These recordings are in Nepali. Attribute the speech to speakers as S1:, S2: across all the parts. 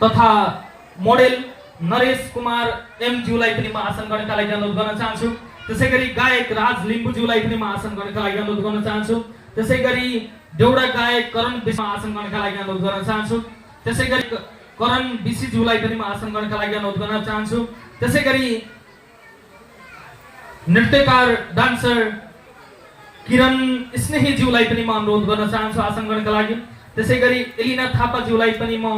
S1: तथा मोडेल नरेश कुमार एम ज्यूलाई पनि म आसन गर्नका लागि अनुरोध गर्न चाहन्छु। त्यसैगरी गायक राज लिम्बू ज्यूलाई पनि म आसन गर्नका लागि अनुरोध गर्न चाहन्छु। त्यसैगरी देउडा गायक करण विसी आसन गर्नका लागि अनुरोध गर्न चाहन्छु। त्यसैगरी करण विसी ज्यूलाई पनि म आसन गर्नका लागि अनुरोध गर्न चाहन्छु। त्यसैगरी नृत्यकार डान्सर किरण स्नेही ज्यूलाई पनि म अनुरोध गर्न चाहन्छु आसन गर्नका लागि। त्यसैगरी एलिना थापा ज्यूलाई पनि म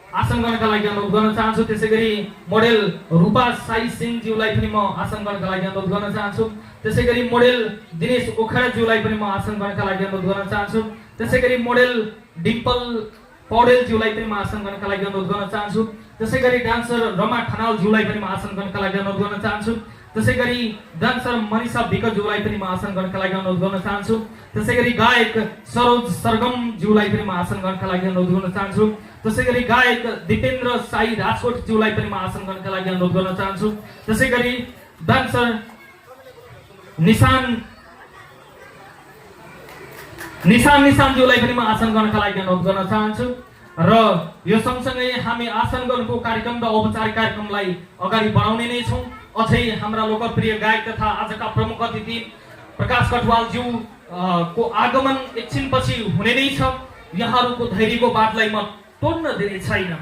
S1: आसन गर्नका लागि अनुरोध गर्न चाहन्छु। त्यसैगरी मोडेल रूपा साई सिंह ज्यूलाई पनि म आसन गर्नका लागि अनुरोध गर्न चाहन्छु। त्यसैगरी मोडेल दिनेश ओखरा ज्यूलाई पनि म आसन गर्नका लागि अनुरोध गर्न चाहन्छु। त्यसैगरी मोडेल डिम्पल पौडेल ज्यूलाई पनि म आसन गर्नका लागि अनुरोध गर्न चाहन्छु। त्यसैगरी डान्सर रमा खनाल ज्यूलाई पनि म आसन गर्नका लागि अनुरोध गर्न चाहन्छु। त्यसैगरी डान्सर मनिषा विक ज्यूलाई पनि म आसन गर्नका लागि अनुरोध गर्न चाहन्छु। त्यसैगरी गायक सरोज सरगम ज्यूलाई पनि म आसन गर्नका लागि अनुरोध गर्न चाहन्छु। त्यसैगरी गायक दिपेन्द्र साई राजकोट ज्यूलाई पनि म आसन गर्नका लागि अनुरोध गर्न चाहन्छु। त्यसैगरी डान्सर निशान ज्यूलाई पनि म आसन गर्नका लागि अनुरोध गर्न चाहन्छु। र यो सँगसँगै हामी आसन गर्नुको कार्यक्रम र औपचारिक कार्यक्रमलाई अगाडि बढाउने नै छौँ। अझै हाम्रा लोकप्रिय गायक तथा आजका प्रमुख अतिथि प्रकाश कटवाल ज्यू को आगमन एकछिनपछि हुने नै छ। यहाँहरूको धैर्यको बाटलाई म तोड्न दिने छैन।